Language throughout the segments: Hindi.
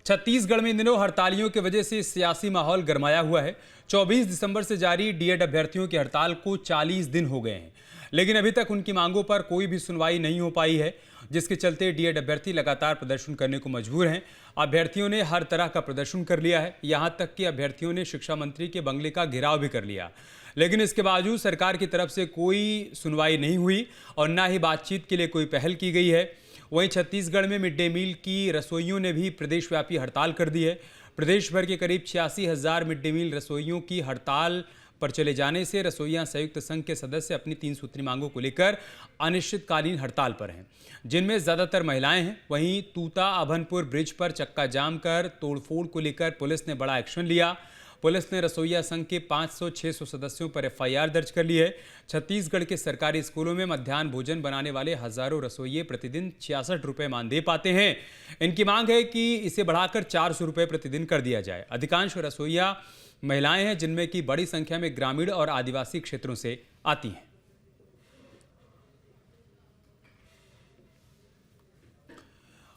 छत्तीसगढ़ में इन दिनों हड़तालियों की वजह से सियासी माहौल गरमाया हुआ है। 24 दिसंबर से जारी डीएड अभ्यर्थियों की हड़ताल को 40 दिन हो गए हैं, लेकिन अभी तक उनकी मांगों पर कोई भी सुनवाई नहीं हो पाई है, जिसके चलते डीएड अभ्यर्थी लगातार प्रदर्शन करने को मजबूर हैं। अभ्यर्थियों ने हर तरह का प्रदर्शन कर लिया है, यहां तक कि अभ्यर्थियों ने शिक्षा मंत्री के बंगले का घेराव भी कर लिया, लेकिन इसके बावजूद सरकार की तरफ से कोई सुनवाई नहीं हुई और न ही बातचीत के लिए कोई पहल की गई है। वहीं छत्तीसगढ़ में मिड डे मील की रसोइयों ने भी प्रदेशव्यापी हड़ताल कर दी है। प्रदेश भर के करीब 86,000 मिड डे मील रसोइयों की हड़ताल पर चले जाने से रसोइया संयुक्त संघ के सदस्य अपनी 3 सूत्री मांगों को लेकर अनिश्चितकालीन हड़ताल पर हैं, जिनमें ज्यादातर महिलाएं हैं। वहीं तूता अभनपुर ब्रिज पर चक्का जाम कर तोड़फोड़ को लेकर पुलिस ने बड़ा एक्शन लिया। पुलिस ने रसोइया संघ के 500-600 सदस्यों पर एफआईआर दर्ज कर ली है। छत्तीसगढ़ के सरकारी स्कूलों में मध्याह्न भोजन बनाने वाले हजारों रसोइये प्रतिदिन 66 रुपये मानदेय पाते हैं। इनकी मांग है कि इसे बढ़ाकर 400 रुपये प्रतिदिन कर दिया जाए। अधिकांश रसोइया महिलाएं हैं, जिनमें की बड़ी संख्या में ग्रामीण और आदिवासी क्षेत्रों से आती हैं।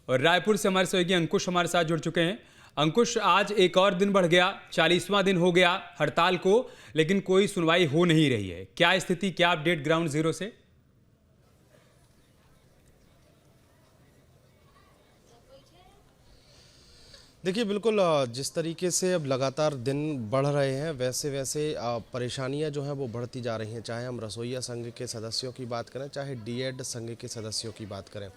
और रायपुर से हमारे सहयोगी अंकुश हमारे साथ जुड़ चुके हैं। अंकुश, आज एक और दिन बढ़ गया, 40वां दिन हो गया हड़ताल को, लेकिन कोई सुनवाई हो नहीं रही है। क्या स्थिति, क्या अपडेट ग्राउंड जीरो से? देखिए, बिल्कुल जिस तरीके से अब लगातार दिन बढ़ रहे हैं वैसे वैसे परेशानियां जो हैं वो बढ़ती जा रही हैं। चाहे हम रसोइया संघ के सदस्यों की बात करें, चाहे डीएड संघ के सदस्यों की बात करें।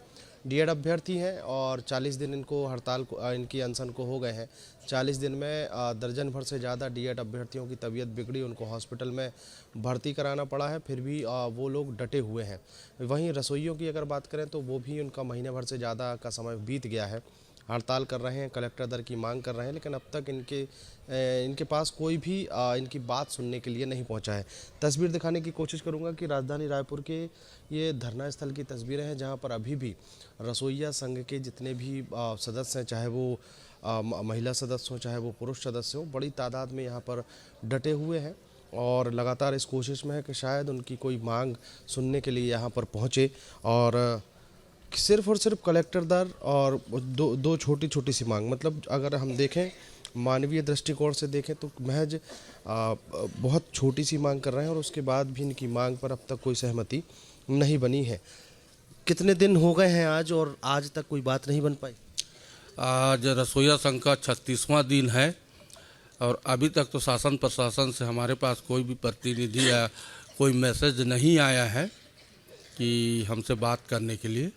डीएड अभ्यर्थी हैं और 40 दिन इनको हड़ताल को इनकी अनशन को हो गए हैं। 40 दिन में दर्जन भर से ज़्यादा डीएड अभ्यर्थियों की तबीयत बिगड़ी, उनको हॉस्पिटल में भर्ती कराना पड़ा है, फिर भी वो लोग डटे हुए हैं। वहीं रसोइयों की अगर बात करें तो वो भी उनका महीने भर से ज़्यादा का समय बीत गया है, हड़ताल कर रहे हैं, कलेक्टर दर की मांग कर रहे हैं, लेकिन अब तक इनके पास कोई भी इनकी बात सुनने के लिए नहीं पहुंचा है। तस्वीर दिखाने की कोशिश करूंगा कि राजधानी रायपुर के ये धरना स्थल की तस्वीरें हैं, जहां पर अभी भी रसोइया संघ के जितने भी सदस्य हैं, चाहे वो महिला सदस्य हों चाहे वो पुरुष सदस्य हों, बड़ी तादाद में यहाँ पर डटे हुए हैं और लगातार इस कोशिश में है कि शायद उनकी कोई मांग सुनने के लिए यहाँ पर पहुँचे। और सिर्फ और सिर्फ कलेक्टर दर और दो छोटी छोटी सी मांग, मतलब अगर हम देखें मानवीय दृष्टिकोण से देखें तो महज बहुत छोटी सी मांग कर रहे हैं और उसके बाद भी इनकी मांग पर अब तक कोई सहमति नहीं बनी है। कितने दिन हो गए हैं आज और आज तक कोई बात नहीं बन पाई? आज रसोइया संघ का 36वां दिन है और अभी तक तो शासन प्रशासन से हमारे पास कोई भी प्रतिनिधि या कोई मैसेज नहीं आया है कि हमसे बात करने के लिए।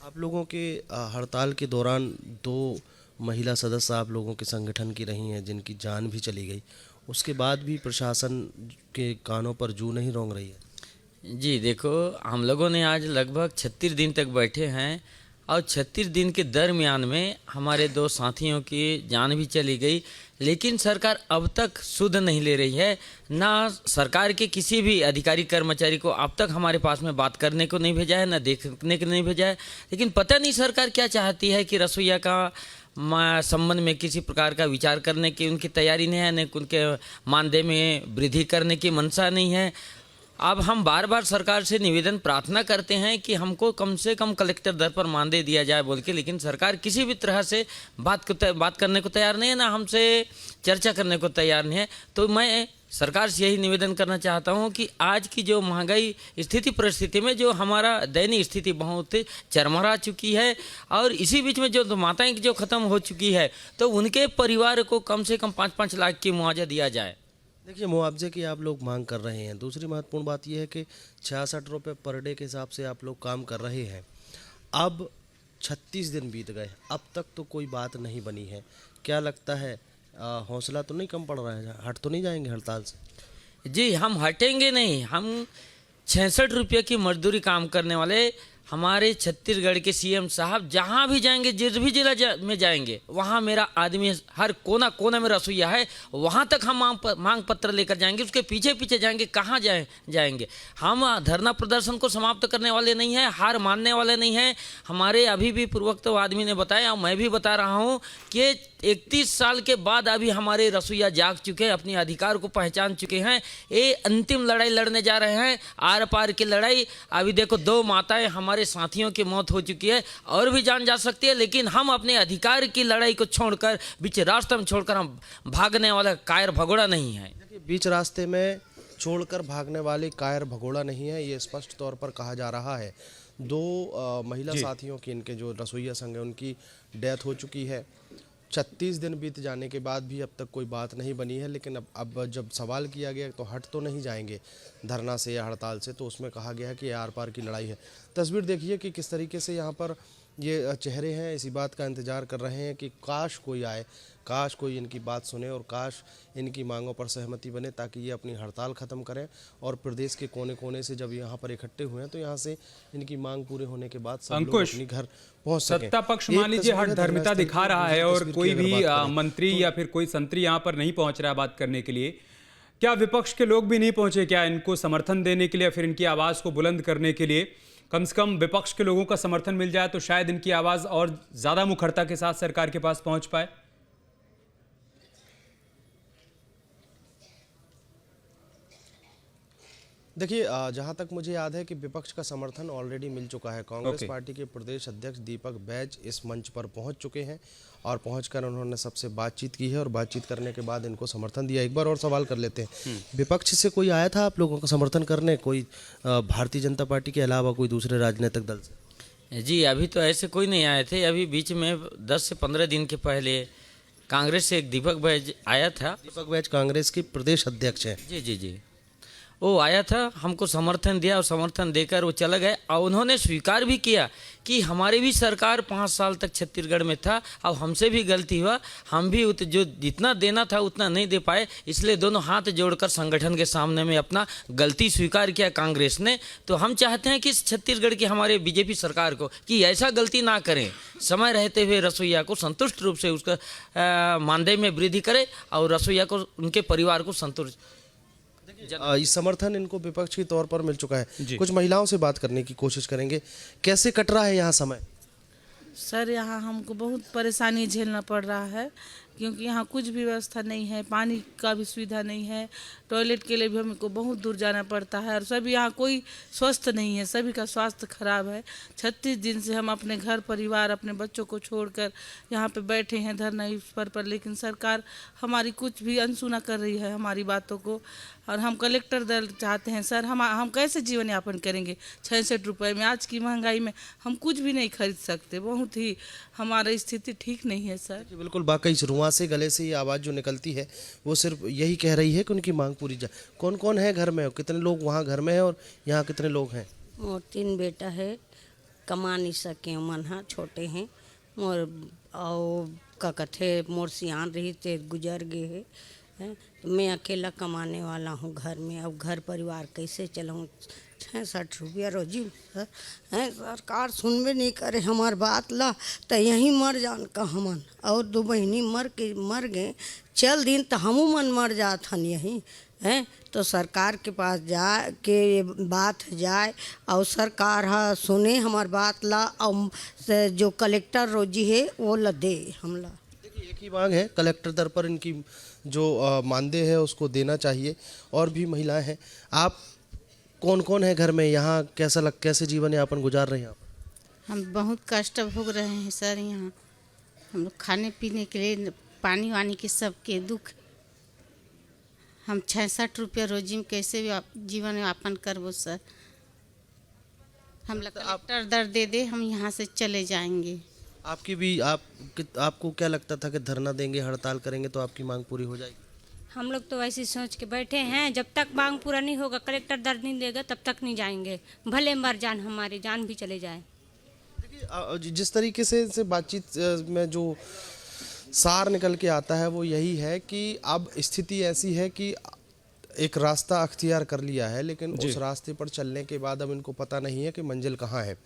आप लोगों के हड़ताल के दौरान 2 महिला सदस्य आप लोगों के संगठन की रही हैं, जिनकी जान भी चली गई, उसके बाद भी प्रशासन के कानों पर जूं नहीं रौंग रही है। जी देखो, हम लोगों ने आज लगभग 36 दिन तक बैठे हैं और 36 दिन के दरमियान में हमारे 2 साथियों की जान भी चली गई, लेकिन सरकार अब तक सुध नहीं ले रही है। ना सरकार के किसी भी अधिकारी कर्मचारी को अब तक हमारे पास में बात करने को नहीं भेजा है, ना देखने को नहीं भेजा है। लेकिन पता नहीं सरकार क्या चाहती है कि रसोइया का संबंध में किसी प्रकार का विचार करने की उनकी तैयारी नहीं है, न उनके मानदेय में वृद्धि करने की मंशा नहीं है। अब हम बार बार सरकार से निवेदन प्रार्थना करते हैं कि हमको कम से कम कलेक्टर दर पर मानदेय दिया जाए बोल के, लेकिन सरकार किसी भी तरह से बात करने को तैयार नहीं है, ना हमसे चर्चा करने को तैयार नहीं है। तो मैं सरकार से यही निवेदन करना चाहता हूं कि आज की जो महंगाई स्थिति परिस्थिति में जो हमारा दयनीय स्थिति बहुत चरमरा चुकी है और इसी बीच में जो माताएं जो ख़त्म हो चुकी है, तो उनके परिवार को कम से कम 5-5 लाख की मुआवजा दिया जाए। देखिए, मुआवजे की आप लोग मांग कर रहे हैं। दूसरी महत्वपूर्ण बात यह है कि 66 रुपये पर डे के हिसाब से आप लोग काम कर रहे हैं। अब 36 दिन बीत गए, अब तक तो कोई बात नहीं बनी है। क्या लगता है, हौसला तो नहीं कम पड़ रहा है? हट तो नहीं जाएंगे हड़ताल से? जी, हम हटेंगे नहीं। हम 66 रुपये की मजदूरी काम करने वाले हमारे छत्तीसगढ़ के सीएम साहब जहाँ भी जाएंगे, जिस भी जिला में जाएंगे, वहाँ मेरा आदमी हर कोना कोना में रसोइया है, वहाँ तक हम मांग पत्र लेकर जाएंगे, उसके पीछे पीछे जाएंगे। कहाँ जाएंगे? हम धरना प्रदर्शन को समाप्त करने वाले नहीं हैं, हार मानने वाले नहीं हैं। हमारे अभी भी पूर्वोक्त आदमी ने बताया और मैं भी बता रहा हूँ कि 31 साल के बाद अभी हमारे रसोइया जाग चुके हैं, अपने अधिकार को पहचान चुके हैं। ये अंतिम लड़ाई लड़ने जा रहे हैं, आर पार की लड़ाई। अभी देखो, 2 माताएं हमारे हमारे साथियों की मौत हो चुकी है, और भी जान जा सकती है, लेकिन हम अपने अधिकार की लड़ाई को छोड़कर बीच रास्ते में छोड़कर हम भागने वाला कायर भगोड़ा नहीं है। देखिए, बीच रास्ते में छोड़कर भागने वाले कायर भगोड़ा नहीं है, ये स्पष्ट तौर पर कहा जा रहा है। दो महिला साथियों की, इनके जो रसोइया संघ है उनकी डेथ हो चुकी है। 36 दिन बीत जाने के बाद भी अब तक कोई बात नहीं बनी है, लेकिन अब जब सवाल किया गया तो हट तो नहीं जाएंगे धरना से या हड़ताल से, तो उसमें कहा गया है कि आर पार की लड़ाई है। तस्वीर देखिए कि किस तरीके से यहाँ पर ये चेहरे हैं, इसी बात का इंतज़ार कर रहे हैं कि काश कोई आए, काश कोई इनकी बात सुने और काश इनकी मांगों पर सहमति बने, ताकि ये अपनी हड़ताल ख़त्म करें और प्रदेश के कोने कोने से जब यहाँ पर इकट्ठे हुए हैं तो यहाँ से इनकी मांग पूरे होने के बाद सब लोग अंकुश, अपनी घर पहुँच सकें। सत्ता पक्ष एक मान लीजिए तस्वीर हठ है धर्मिता धरना दिखा स्थल की, रहा है दूसरी और तस्वीर कोई की अगर भी बात करें मंत्री या फिर कोई संतरी यहाँ पर नहीं पहुंच रहा है बात करने के लिए, क्या विपक्ष के लोग भी नहीं पहुंचे क्या इनको समर्थन देने के लिए, फिर इनकी आवाज़ को बुलंद करने के लिए? कम से कम विपक्ष के लोगों का समर्थन मिल जाए तो शायद इनकी आवाज़ और ज़्यादा मुखरता के साथ सरकार के पास पहुंच पाए। देखिए, जहाँ तक मुझे याद है कि विपक्ष का समर्थन ऑलरेडी मिल चुका है। कांग्रेस ओके। पार्टी के प्रदेश अध्यक्ष दीपक बैज इस मंच पर पहुंच चुके हैं और पहुंचकर उन्होंने सबसे बातचीत की है और बातचीत करने के बाद इनको समर्थन दिया। एक बार और सवाल कर लेते हैं, विपक्ष से कोई आया था आप लोगों का समर्थन करने, कोई भारतीय जनता पार्टी के अलावा कोई दूसरे राजनीतिक दल से? जी, अभी तो ऐसे कोई नहीं आए थे। अभी बीच में 10 से 15 दिन के पहले कांग्रेस से एक दीपक बैज आया था। दीपक बैज कांग्रेस के प्रदेश अध्यक्ष हैं। जी जी जी, वो आया था, हमको समर्थन दिया और समर्थन देकर वो चला गए। और उन्होंने स्वीकार भी किया कि हमारी भी सरकार 5 साल तक छत्तीसगढ़ में था, अब हमसे भी गलती हुआ, हम भी जो जितना देना था उतना नहीं दे पाए, इसलिए दोनों हाथ जोड़कर संगठन के सामने में अपना गलती स्वीकार किया कांग्रेस ने। तो हम चाहते हैं कि छत्तीसगढ़ की हमारे बीजेपी सरकार को कि ऐसा गलती ना करें, समय रहते हुए रसोइया को संतुष्ट रूप से उसका मानदेय में वृद्धि करे और रसोइया को, उनके परिवार को संतुष्ट। इस समर्थन इनको विपक्ष के तौर पर मिल चुका है। कुछ महिलाओं से बात करने की कोशिश करेंगे, कैसे कट रहा है यहाँ समय? सर, यहाँ हमको बहुत परेशानी झेलना पड़ रहा है, क्योंकि यहाँ कुछ भी व्यवस्था नहीं है, पानी का भी सुविधा नहीं है, टॉयलेट के लिए भी हमको बहुत दूर जाना पड़ता है और सभी यहाँ कोई स्वस्थ नहीं है, सभी का स्वास्थ्य खराब है। 36 दिन से हम अपने घर परिवार, अपने बच्चों को छोड़कर यहाँ पे बैठे हैं धरना इस पर, लेकिन सरकार हमारी कुछ भी अनसुना कर रही है हमारी बातों को। और हम कलेक्टर दल चाहते हैं सर, हम कैसे जीवन यापन करेंगे? 66 रुपये में, आज की महंगाई में हम कुछ भी नहीं खरीद सकते। बहुत ही हमारी स्थिति ठीक नहीं है सर। बिल्कुल, वाकई रुआं से, गले से ये आवाज़ जो निकलती है वो सिर्फ यही कह रही है कि उनकी मांग पूरी जाए। कौन कौन है घर में, कितने लोग वहाँ घर में हैं और यहाँ कितने लोग हैं? मोर 3 बेटा है, कमा नहीं सके मन हा, छोटे हैं मोर, और का कथे मोर सियान रही थे गुजर गए हैं, तो मैं अकेला कमाने वाला हूँ घर में। अब घर परिवार कैसे चलाऊँ? 66 रुपया रोजी सर हैं, सरकार सुनबे नहीं करे हमार बात ला, तो यहीं मर जान का हमन, और 2 बहनी मर गए, चल दिन तो हमू मन मर जात हन यहीं हैं। तो सरकार के पास जाए के बात जाए और सरकार हा सुने हमार बात ला, और जो कलेक्टर रोजी है वो ला दे हमला। देखिए, एक ही मांग है, कलेक्टर दर पर इनकी जो मानदेय है उसको देना चाहिए। और भी महिलाएं हैं, आप कौन कौन है घर में, यहाँ कैसे जीवन यापन गुजार रहे हैं आप? हम बहुत कष्ट भोग रहे हैं सर। यहाँ हम लोग खाने पीने के लिए, पानी वानी के सबके दुख, हम 66 रुपया रोजी में कैसे जीवन यापन करबो सर? हम लोग कलेक्टर दर दे दे, हम यहाँ से चले जाएंगे। आपकी भी आपको क्या लगता था कि धरना देंगे, हड़ताल करेंगे तो आपकी मांग पूरी हो जाएगी? हम लोग तो वैसे सोच के बैठे हैं, जब तक मांग पूरा नहीं होगा, कलेक्टर दर्द नहीं देगा, तब तक नहीं जाएंगे, भले मर जान, हमारी जान भी चले जाए। देखिए, जिस तरीके से बातचीत में जो सार निकल के आता है वो यही है कि अब स्थिति ऐसी है कि एक रास्ता अख्तियार कर लिया है, लेकिन उस रास्ते पर चलने के बाद अब इनको पता नहीं है कि मंजिल कहाँ है।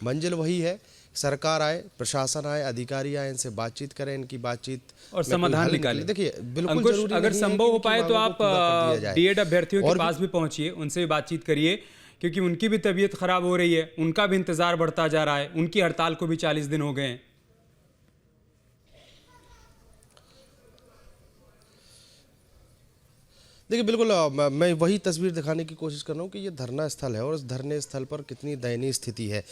मंजिल वही है, सरकार आए, प्रशासन आए, अधिकारी आए, इनसे बातचीत करें, इनकी बातचीत और समाधान निकालें। देखिए, बिल्कुल अंकुश, जरूरी अगर नहीं है संभव कि हो इनकी पाए तो मांगों आप को पूरा कर दिया जाए। डीएड अभ्यर्थियों के और पास भी पहुंचिए, उनसे भी बातचीत करिए, क्योंकि उनकी भी तबीयत खराब हो रही है, उनका भी इंतजार बढ़ता जा रहा है, उनकी हड़ताल को भी 40 दिन हो गए हैं। देखिए बिल्कुल मैं वही तस्वीर दिखाने की कोशिश कर रहा हूँ कि ये धरना स्थल है और इस धरने स्थल पर कितनी दयनीय स्थिति है।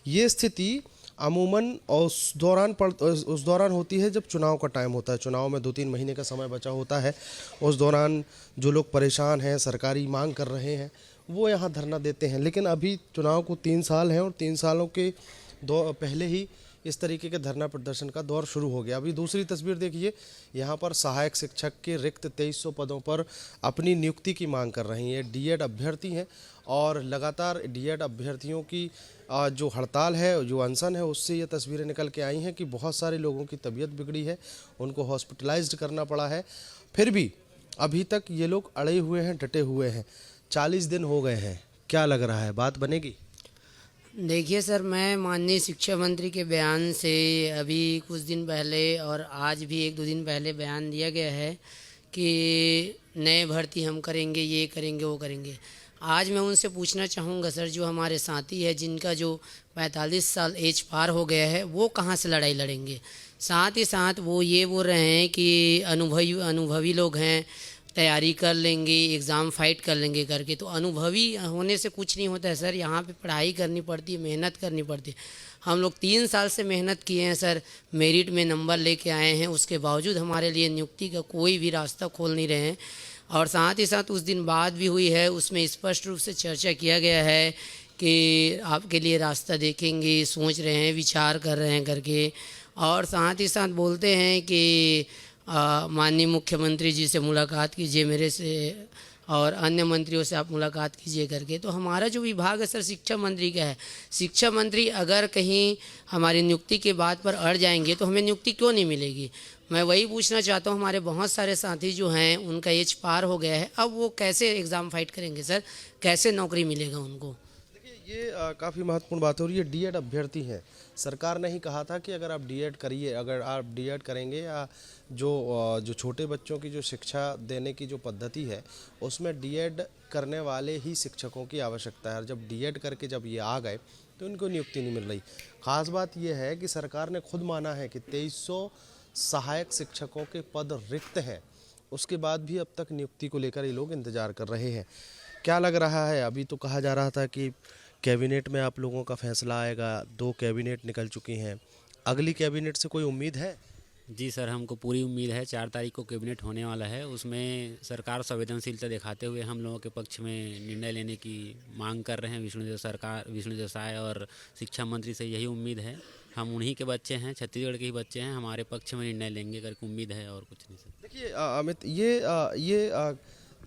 ये स्थिति अमूमन उस दौरान होती है जब चुनाव का टाइम होता है। चुनाव में 2-3 महीने का समय बचा होता है। उस दौरान जो लोग परेशान हैं, सरकारी मांग कर रहे हैं, वो यहाँ धरना देते हैं। लेकिन अभी चुनाव को 3 साल हैं और 3 सालों के पहले ही इस तरीके के धरना प्रदर्शन का दौर शुरू हो गया। अभी दूसरी तस्वीर देखिए, यहाँ पर सहायक शिक्षक के रिक्त 2300 पदों पर अपनी नियुक्ति की मांग कर रही हैं। डीएड अभ्यर्थी हैं और लगातार डीएड अभ्यर्थियों की जो हड़ताल है, जो अनशन है, उससे ये तस्वीरें निकल के आई हैं कि बहुत सारे लोगों की तबीयत बिगड़ी है, उनको हॉस्पिटलाइज्ड करना पड़ा है। फिर भी अभी तक ये लोग अड़े हुए हैं, डटे हुए हैं। 40 दिन हो गए हैं, क्या लग रहा है, बात बनेगी? देखिए सर, मैं माननीय शिक्षा मंत्री के बयान से अभी कुछ दिन पहले और आज भी 1-2 दिन पहले बयान दिया गया है कि नए भर्ती हम करेंगे, ये करेंगे, वो करेंगे। आज मैं उनसे पूछना चाहूँगा सर, जो हमारे साथी है जिनका जो 45 साल एज पार हो गया है, वो कहाँ से लड़ाई लड़ेंगे? साथ ही साथ वो ये बोल रहे हैं कि अनुभवी लोग हैं, तैयारी कर लेंगे, एग्ज़ाम फाइट कर लेंगे करके। तो अनुभवी होने से कुछ नहीं होता है सर, यहाँ पे पढ़ाई करनी पड़ती है, मेहनत करनी पड़ती है। हम लोग 3 साल से मेहनत किए हैं सर, मेरिट में नंबर लेके आए हैं, उसके बावजूद हमारे लिए नियुक्ति का कोई भी रास्ता खोल नहीं रहे हैं। और साथ ही साथ उस दिन बात भी हुई है, उसमें स्पष्ट रूप से चर्चा किया गया है कि आपके लिए रास्ता देखेंगे, सोच रहे हैं, विचार कर रहे हैं करके। और साथ ही साथ बोलते हैं कि माननीय मुख्यमंत्री जी से मुलाकात कीजिए मेरे से, और अन्य मंत्रियों से आप मुलाकात कीजिए करके। तो हमारा जो विभाग है सर शिक्षा मंत्री का है। शिक्षा मंत्री अगर कहीं हमारी नियुक्ति के बात पर अड़ जाएंगे तो हमें नियुक्ति क्यों नहीं मिलेगी? मैं वही पूछना चाहता हूँ, हमारे बहुत सारे साथी जो हैं उनका एज पार हो गया है, अब वो कैसे एग्ज़ाम फाइट करेंगे सर, कैसे नौकरी मिलेगा उनको? ये काफ़ी महत्वपूर्ण बात हो रही है। डीएड अभ्यर्थी हैं, सरकार ने ही कहा था कि अगर आप डीएड करिए, अगर आप डीएड करेंगे या जो छोटे बच्चों की जो शिक्षा देने की जो पद्धति है, उसमें डीएड करने वाले ही शिक्षकों की आवश्यकता है। और जब डीएड करके जब ये आ गए तो इनको नियुक्ति नहीं मिल रही। ख़ास बात यह है कि सरकार ने खुद माना है कि 2300 सहायक शिक्षकों के पद रिक्त हैं, उसके बाद भी अब तक नियुक्ति को लेकर ये लोग इंतज़ार कर रहे हैं। क्या लग रहा है? अभी तो कहा जा रहा था कि कैबिनेट में आप लोगों का फैसला आएगा, 2 कैबिनेट निकल चुकी हैं, अगली कैबिनेट से कोई उम्मीद है? जी सर, हमको पूरी उम्मीद है। 4 तारीख को कैबिनेट होने वाला है, उसमें सरकार संवेदनशीलता दिखाते हुए हम लोगों के पक्ष में निर्णय लेने की मांग कर रहे हैं। विष्णुदेव साय और शिक्षा मंत्री से यही उम्मीद है। हम उन्हीं के बच्चे हैं, छत्तीसगढ़ के ही बच्चे हैं, हमारे पक्ष में निर्णय लेंगे करके उम्मीद है, और कुछ नहीं सर। देखिए अमित, ये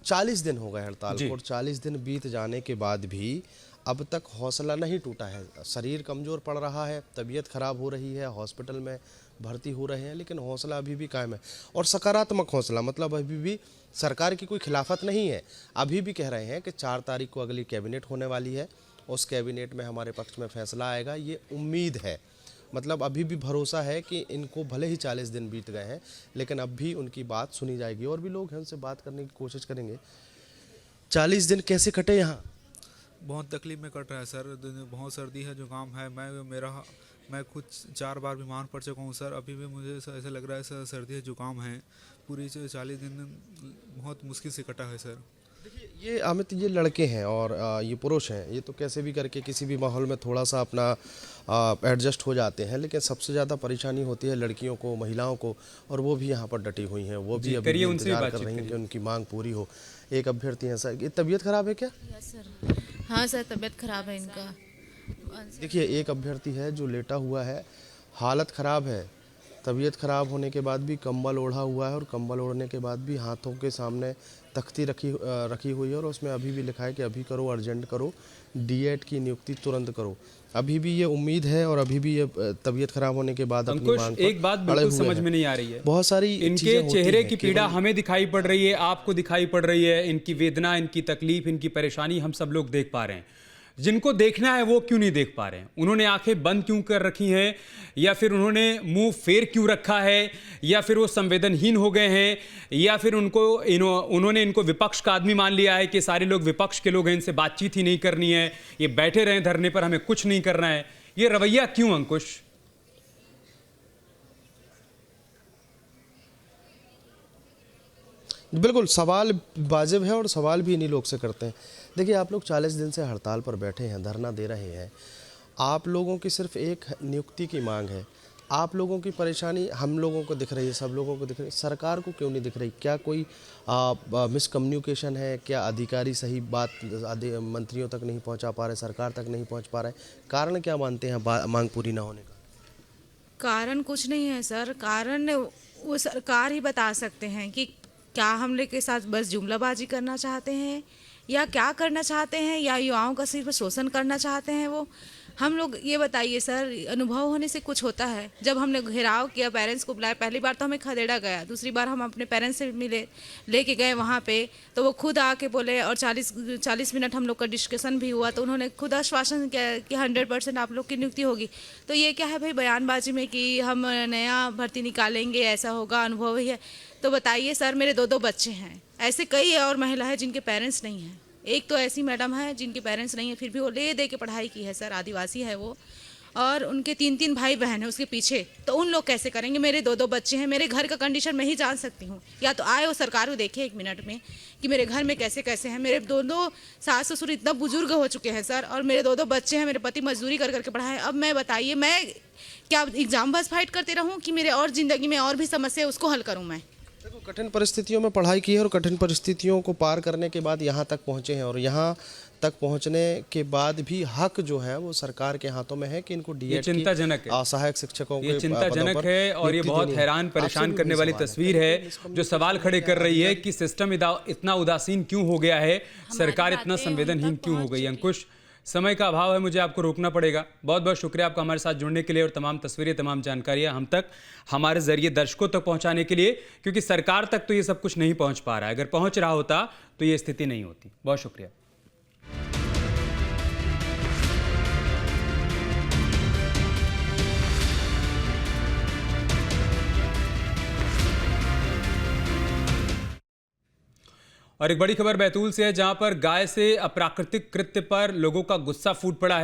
40 दिन हो गए हड़ताल को और 40 दिन बीत जाने के बाद भी अब तक हौसला नहीं टूटा है। शरीर कमज़ोर पड़ रहा है, तबीयत खराब हो रही है, हॉस्पिटल में भर्ती हो रहे हैं, लेकिन हौसला अभी भी कायम है और सकारात्मक हौसला। मतलब अभी भी सरकार की कोई खिलाफत नहीं है। अभी भी कह रहे हैं कि 4 तारीख को अगली कैबिनेट होने वाली है, उस कैबिनेट में हमारे पक्ष में फैसला आएगा, ये उम्मीद है। मतलब अभी भी भरोसा है कि इनको भले ही 40 दिन बीत गए हैं, लेकिन अब भी उनकी बात सुनी जाएगी। और भी लोग हैं, उनसे बात करने की कोशिश करेंगे। 40 दिन कैसे कटे यहाँ? बहुत तकलीफ में कट रहा है सर, बहुत सर्दी है, जुकाम है। मैं खुद 4 बार बीमार पड़ चुका हूँ सर, अभी भी मुझे ऐसा लग रहा है सर, सर्दी है, जुकाम है। पूरी 40 दिन बहुत मुश्किल से कटा है सर। देखिए ये अमित, ये लड़के हैं और ये पुरुष हैं, ये तो कैसे भी करके किसी भी माहौल में थोड़ा सा अपना एडजस्ट हो जाते हैं, लेकिन सबसे ज़्यादा परेशानी होती है लड़कियों को, महिलाओं को, और वो भी यहाँ पर डटी हुई हैं। वो भी अभी इंतजार कर रही हैं कि उनकी मांग पूरी हो। एक अभ्यर्थी हैं सर, ये तबीयत खराब है क्या? सर हाँ सर, तबीयत खराब है इनका। देखिए एक अभ्यर्थी है जो लेटा हुआ है, हालत ख़राब है, तबीयत ख़राब होने के बाद भी कंबल ओढ़ा हुआ है और कंबल ओढ़ने के बाद भी हाथों के सामने तख्ती रखी हुई है और उसमें अभी भी लिखा है कि अभी करो, अर्जेंट करो, डीएड की नियुक्ति तुरंत करो। अभी भी ये उम्मीद है और अभी भी ये तबीयत खराब होने के बाद अपनी मांग पर एक बात बिल्कुल समझ में नहीं आ रही है। बहुत सारी इनके चेहरे की पीड़ा हमें दिखाई पड़ रही है, आपको दिखाई पड़ रही है, इनकी वेदना, इनकी तकलीफ, इनकी परेशानी हम सब लोग देख पा रहे हैं। जिनको देखना है वो क्यों नहीं देख पा रहे हैं? उन्होंने आंखें बंद क्यों कर रखी हैं, या फिर उन्होंने मुंह फेर क्यों रखा है, या फिर वो संवेदनहीन हो गए हैं, या फिर उन्होंने इनको विपक्ष का आदमी मान लिया है कि सारे लोग विपक्ष के लोग हैं, इनसे बातचीत ही नहीं करनी है, ये बैठे रहें धरने पर, हमें कुछ नहीं करना है। ये रवैया क्यों अंकुश? बिल्कुल, सवाल वाजिब है और सवाल भी इन्हीं लोग से करते हैं। देखिए, आप लोग 40 दिन से हड़ताल पर बैठे हैं, धरना दे रहे हैं। आप लोगों की सिर्फ एक नियुक्ति की मांग है। आप लोगों की परेशानी हम लोगों को दिख रही है, सब लोगों को दिख रही है, सरकार को क्यों नहीं दिख रही? क्या कोई मिसकम्युनिकेशन है? क्या अधिकारी सही बात मंत्रियों तक नहीं पहुंचा पा रहे, सरकार तक नहीं पहुंच पा रहे? कारण क्या मानते हैं मांग पूरी ना होने का? कारण कुछ नहीं है सर, कारण वो सरकार ही बता सकते हैं कि क्या हम लोग के साथ बस जुमलाबाजी करना चाहते हैं या क्या करना चाहते हैं, या युवाओं का सिर्फ शोषण करना चाहते हैं वो। हम लोग ये बताइए सर, अनुभव होने से कुछ होता है। जब हमने घेराव किया, पेरेंट्स को बुलाया, पहली बार तो हमें खदेड़ा गया, दूसरी बार हम अपने पेरेंट्स से मिले, लेके गए वहाँ पे, तो वो खुद आके बोले और 40 मिनट हम लोग का डिस्कशन भी हुआ, तो उन्होंने खुद आश्वासन किया कि 100% आप लोग की नियुक्ति होगी। तो ये क्या है भाई बयानबाजी में कि हम नया भर्ती निकालेंगे, ऐसा होगा, अनुभव ही है। तो बताइए सर, मेरे 2 बच्चे हैं, ऐसे कई और महिला है जिनके पेरेंट्स नहीं हैं। एक तो ऐसी मैडम है जिनके पेरेंट्स नहीं है, फिर भी वो ले दे के पढ़ाई की है सर, आदिवासी है वो, और उनके 3 भाई बहन है उसके पीछे, तो उन लोग कैसे करेंगे? मेरे 2 बच्चे हैं, मेरे घर का कंडीशन मैं ही जान सकती हूँ, या तो आए वो सरकार को देखे 1 मिनट में कि मेरे घर में कैसे कैसे हैं। मेरे 2 सास ससुर इतना बुजुर्ग हो चुके हैं सर, और मेरे 2 बच्चे हैं, मेरे पति मजदूरी कर करके पढ़ाए। अब मैं बताइए, मैं क्या एग्जाम बस फाइट करते रहूँ कि मेरे और ज़िंदगी में और भी समस्या है उसको हल करूँ मैं? देखो, कठिन परिस्थितियों में पढ़ाई की है और कठिन परिस्थितियों को पार करने के बाद यहाँ तक पहुँचे हैं, और यहाँ तक पहुँचने के बाद भी हक जो है वो सरकार के हाथों में है कि इनको ये चिंताजनक है, सहायक शिक्षकों ये चिंताजनक है, और ये बहुत हैरान परेशान करने वाली तस्वीर है जो सवाल खड़े कर रही है कि सिस्टम इतना उदासीन क्यों हो गया है, सरकार इतना संवेदनहीन क्यों हो गई। अंकुश, समय का अभाव है, मुझे आपको रोकना पड़ेगा। बहुत बहुत शुक्रिया आपका हमारे साथ जुड़ने के लिए और तमाम तस्वीरें, तमाम जानकारियां हम तक हमारे जरिए दर्शकों तक पहुंचाने के लिए, क्योंकि सरकार तक तो ये सब कुछ नहीं पहुंच पा रहा है। अगर पहुंच रहा होता तो ये स्थिति नहीं होती। बहुत शुक्रिया। और एक बड़ी खबर बैतूल से है, जहां पर गाय से अप्राकृतिक कृत्य पर लोगों का गुस्सा फूट पड़ा है।